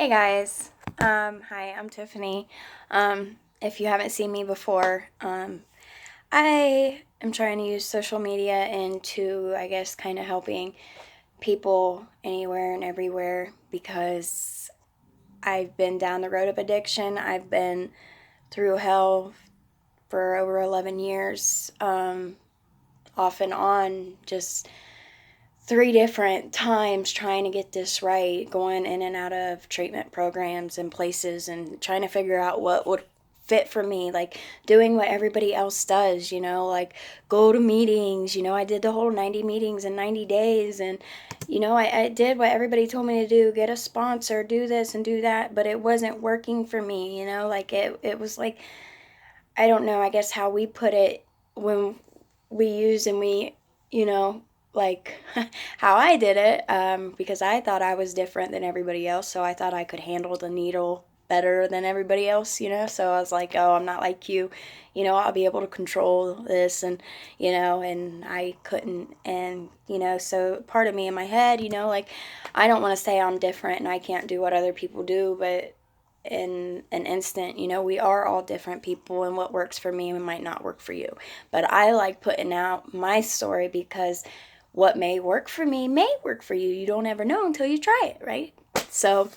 Hey guys, hi, I'm Tiffany. If you haven't seen me before, I am trying to use social media into, I guess, kind of helping people anywhere and everywhere because I've been down the road of addiction. I've been through hell for over 11 years, off and on, just three different times trying to get this right, going in and out of treatment programs and places and trying to figure out what would fit for me, like doing what everybody else does, like go to meetings. I did the whole 90 meetings in 90 days, and I did what everybody told me to do, get a sponsor, do this and do that, but it wasn't working for me. Like it was like, I don't know, I guess how we put it when we use and we, you know, like how I did it, because I thought I was different than everybody else. So I thought I could handle the needle better than everybody else. So I was like, oh, I'm not like you. I'll be able to control this, and I couldn't. And, so part of me in my head, like, I don't want to say I'm different and I can't do what other people do, but in an instant, we are all different people, and what works for me might not work for you. But I like putting out my story because what may work for me may work for you. You don't ever know until you try it, right? So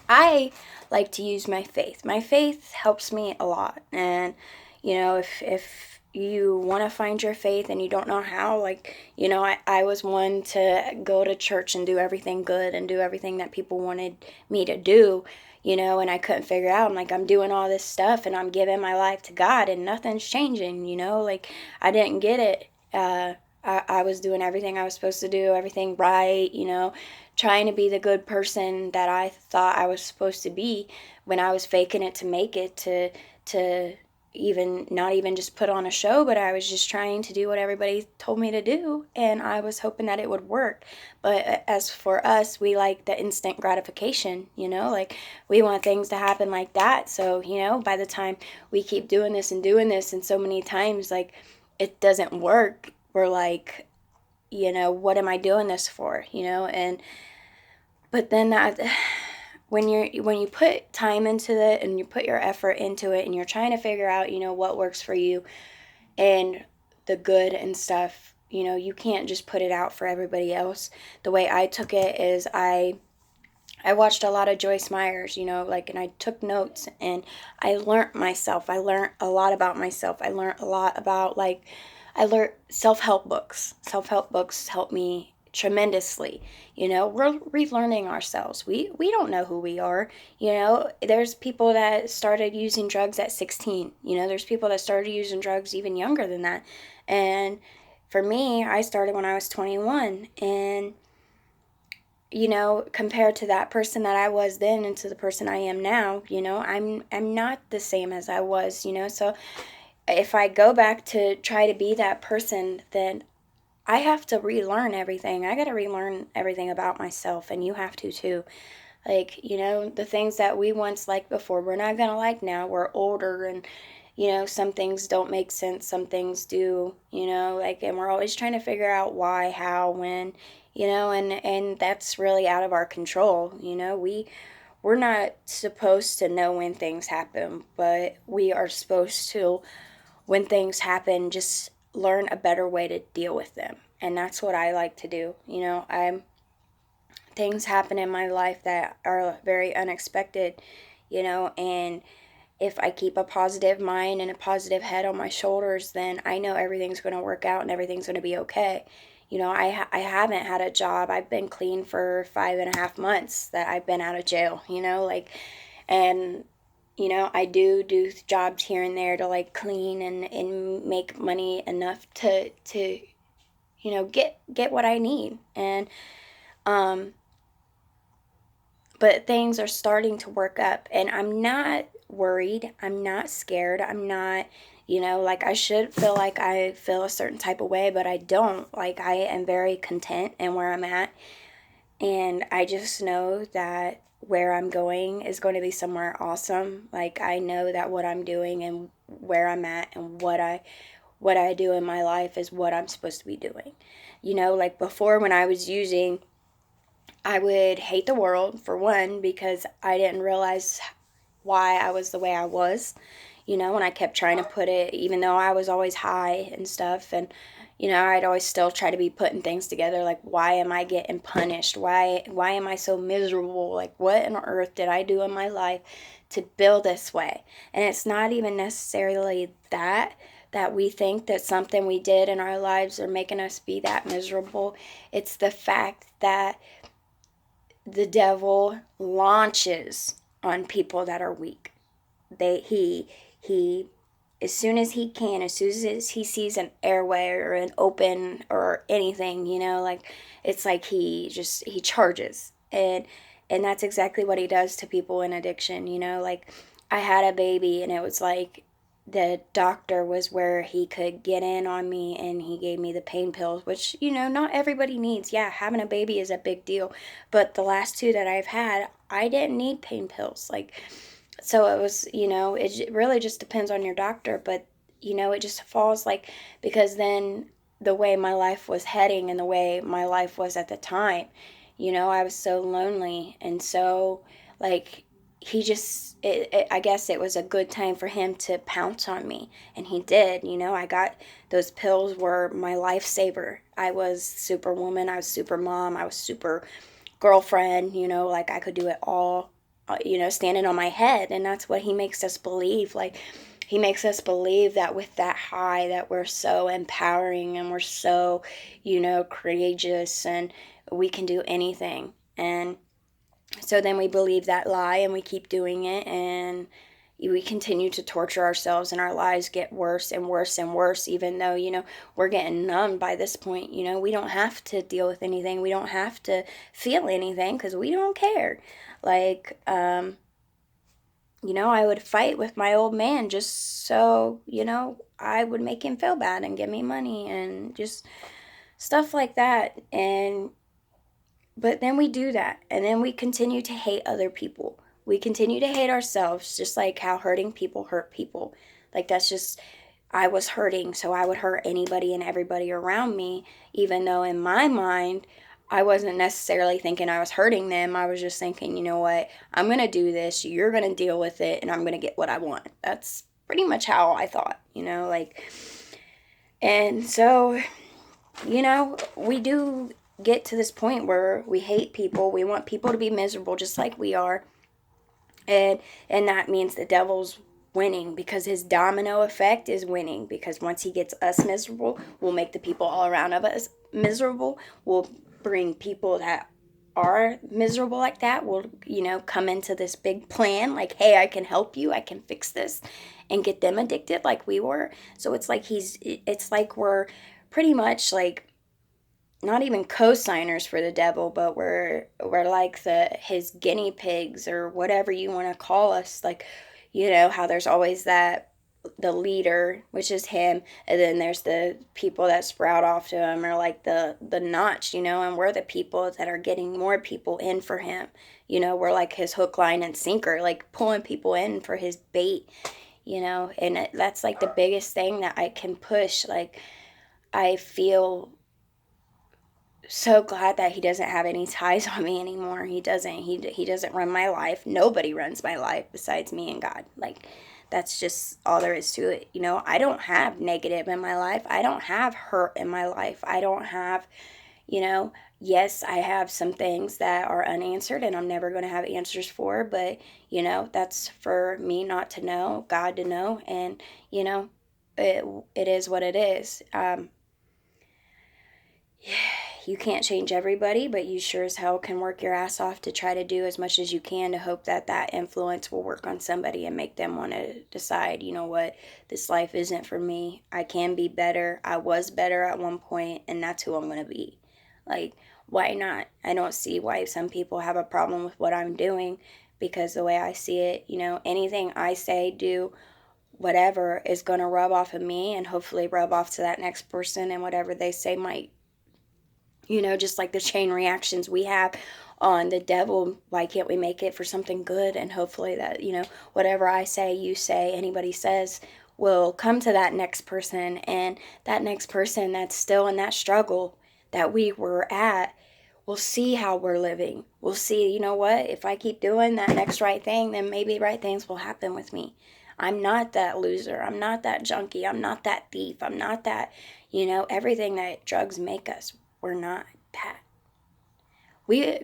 I like to use my faith. My faith helps me a lot. And, if you want to find your faith and you don't know how, like, I was one to go to church and do everything good and do everything that people wanted me to do, and I couldn't figure out. I'm like, I'm doing all this stuff and I'm giving my life to God and nothing's changing, like I didn't get it. I was doing everything I was supposed to do, everything right, trying to be the good person that I thought I was supposed to be when I was faking it to make it, to even not even just put on a show, but I was just trying to do what everybody told me to do, and I was hoping that it would work. But as for us, we like the instant gratification, like we want things to happen like that. So, by the time we keep doing this and so many times, like, it doesn't work, we're like, what am I doing this for? And but then that, when you put time into it and you put your effort into it and you're trying to figure out, what works for you and the good and stuff, you can't just put it out for everybody else. The way I took it is I watched a lot of Joyce Myers, like, and I took notes and I learned myself. I learned a lot about myself. I learned a lot about, like, I learned self-help books. Self-help books help me tremendously. We're relearning ourselves. We don't know who we are. There's people that started using drugs at 16. There's people that started using drugs even younger than that. And for me, I started when I was 21, and compared to that person that I was then and to the person I am now, I'm not the same as I was. So if I go back to try to be that person, then I have to relearn everything. I got to relearn everything about myself, and you have to too. Like, the things that we once liked before, we're not going to like now. We're older, and, some things don't make sense, some things do, like, and we're always trying to figure out why, how, when, and that's really out of our control. We're not supposed to know when things happen, but we are supposed to, when things happen, just learn a better way to deal with them. And that's what I like to do. Things happen in my life that are very unexpected, and if I keep a positive mind and a positive head on my shoulders, then I know everything's going to work out and everything's going to be okay. I haven't had a job. I've been clean for 5.5 months that I've been out of jail, like, and, I do jobs here and there to, like, clean and make money enough to get what I need. And, but things are starting to work up, and I'm not worried. I'm not scared. I'm not, like, I should feel like I feel a certain type of way, but I don't. Like, I am very content in where I'm at, and I just know that where I'm going is going to be somewhere awesome. Like, I know that what I'm doing and where I'm at and what I do in my life is what I'm supposed to be doing. Like before, when I was using, I would hate the world, for one, because I didn't realize why I was the way I was, and I kept trying to put it, even though I was always high and stuff, and, I'd always still try to be putting things together, like, why am I getting punished? Why am I so miserable? Like, what on earth did I do in my life to build this way? And it's not even necessarily that we think that something we did in our lives are making us be that miserable. It's the fact that the devil launches on people that are weak. He as soon as he can, as soon as he sees an airway or an open or anything, like, it's like he charges. And that's exactly what he does to people in addiction. Like, I had a baby, and it was like the doctor was where he could get in on me, and he gave me the pain pills, which, not everybody needs. Yeah, having a baby is a big deal, but the last two that I've had, I didn't need pain pills. Like, so it was, it really just depends on your doctor, but, it just falls, like, because then the way my life was heading and the way my life was at the time, I was so lonely. And so, like, he just, I guess it was a good time for him to pounce on me. And he did. I got, those pills were my lifesaver. I was superwoman, I was super mom, I was super girlfriend, like, I could do it all, standing on my head. And that's what he makes us believe. Like, he makes us believe that with that high, that we're so empowering and we're so, courageous, and we can do anything. And so then we believe that lie, and we keep doing it, and we continue to torture ourselves, and our lives get worse and worse and worse, even though, we're getting numb by this point. We don't have to deal with anything. We don't have to feel anything, because we don't care. Like, I would fight with my old man just so, I would make him feel bad and give me money and just stuff like that. And but then we do that, and then we continue to hate other people. We continue to hate ourselves, just like how hurting people hurt people. Like, that's just, I was hurting, so I would hurt anybody and everybody around me, even though in my mind, I wasn't necessarily thinking I was hurting them. I was just thinking, you know what, I'm going to do this, you're going to deal with it, and I'm going to get what I want. That's pretty much how I thought, like, and so, we do get to this point where we hate people. We want people to be miserable just like we are. And that means the devil's winning, because his domino effect is winning, because once he gets us miserable, we'll make the people all around of us miserable. We'll bring people that are miserable like that will, come into this big plan, like, hey, I can help you, I can fix this, and get them addicted like we were. So it's like we're pretty much like not even co-signers for the devil, but we're like his guinea pigs, or whatever you want to call us. Like, how there's always that, the leader, which is him, and then there's the people that sprout off to him, or like the notch, and we're the people that are getting more people in for him. We're like his hook, line, and sinker, like pulling people in for his bait. And that's like the biggest thing that I can push. Like, I feel so glad that he doesn't have any ties on me anymore. He doesn't. He doesn't run my life. Nobody runs my life besides me and God. Like, that's just all there is to it. I don't have negative in my life. I don't have hurt in my life. I don't have, yes, I have some things that are unanswered and I'm never going to have answers for, but, that's for me not to know, God to know, and, it, it is what it is. You can't change everybody, but you sure as hell can work your ass off to try to do as much as you can to hope that that influence will work on somebody and make them want to decide, you know what, this life isn't for me. I can be better. I was better at one point, and that's who I'm going to be. Like, why not? I don't see why some people have a problem with what I'm doing, because the way I see it, anything I say, do, whatever is going to rub off of me and hopefully rub off to that next person, and whatever they say might, just like the chain reactions we have on the devil. Why can't we make it for something good? And hopefully that, whatever I say, you say, anybody says, will come to that next person. And that next person that's still in that struggle that we were at we'll see how we're living. We'll see, you know what? If I keep doing that next right thing, then maybe right things will happen with me. I'm not that loser. I'm not that junkie. I'm not that thief. I'm not that, everything that drugs make us. We're not that.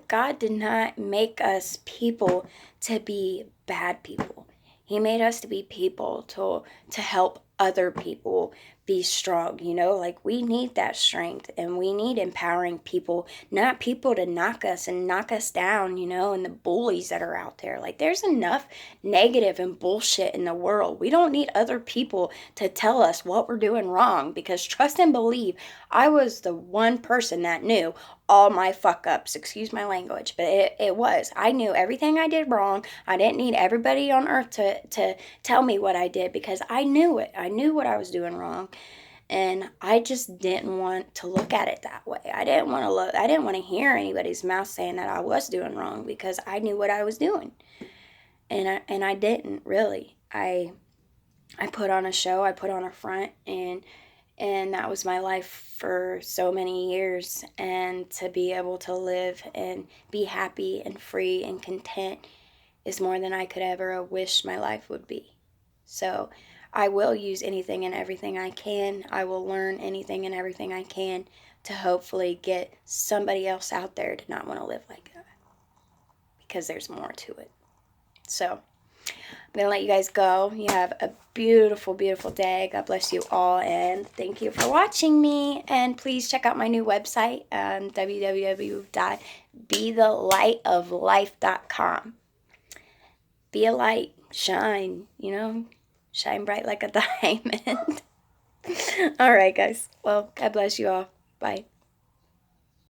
God did not make us people to be bad people. He made us to be people to help other people be strong, like we need that strength, and we need empowering people, not people to knock us and knock us down, and the bullies that are out there. Like, there's enough negative and bullshit in the world. We don't need other people to tell us what we're doing wrong, because trust and believe, I was the one person that knew all my fuck ups, excuse my language, but it was. I knew everything I did wrong. I didn't need everybody on earth to tell me what I did, because I knew it. I knew what I was doing wrong. And I just didn't want to look at it that way. I didn't want to hear anybody's mouth saying that I was doing wrong, because I knew what I was doing. And I didn't really. I put on a show, I put on a front, and that was my life for so many years. And to be able to live and be happy and free and content is more than I could ever wish my life would be. So I will use anything and everything I can. I will learn anything and everything I can to hopefully get somebody else out there to not want to live like that, because there's more to it. So I'm going to let you guys go. You have a beautiful, beautiful day. God bless you all, and thank you for watching me. And please check out my new website, www.bethelightoflife.com. Be a light. Shine, shine bright like a diamond. All right, guys. Well, God bless you all. Bye.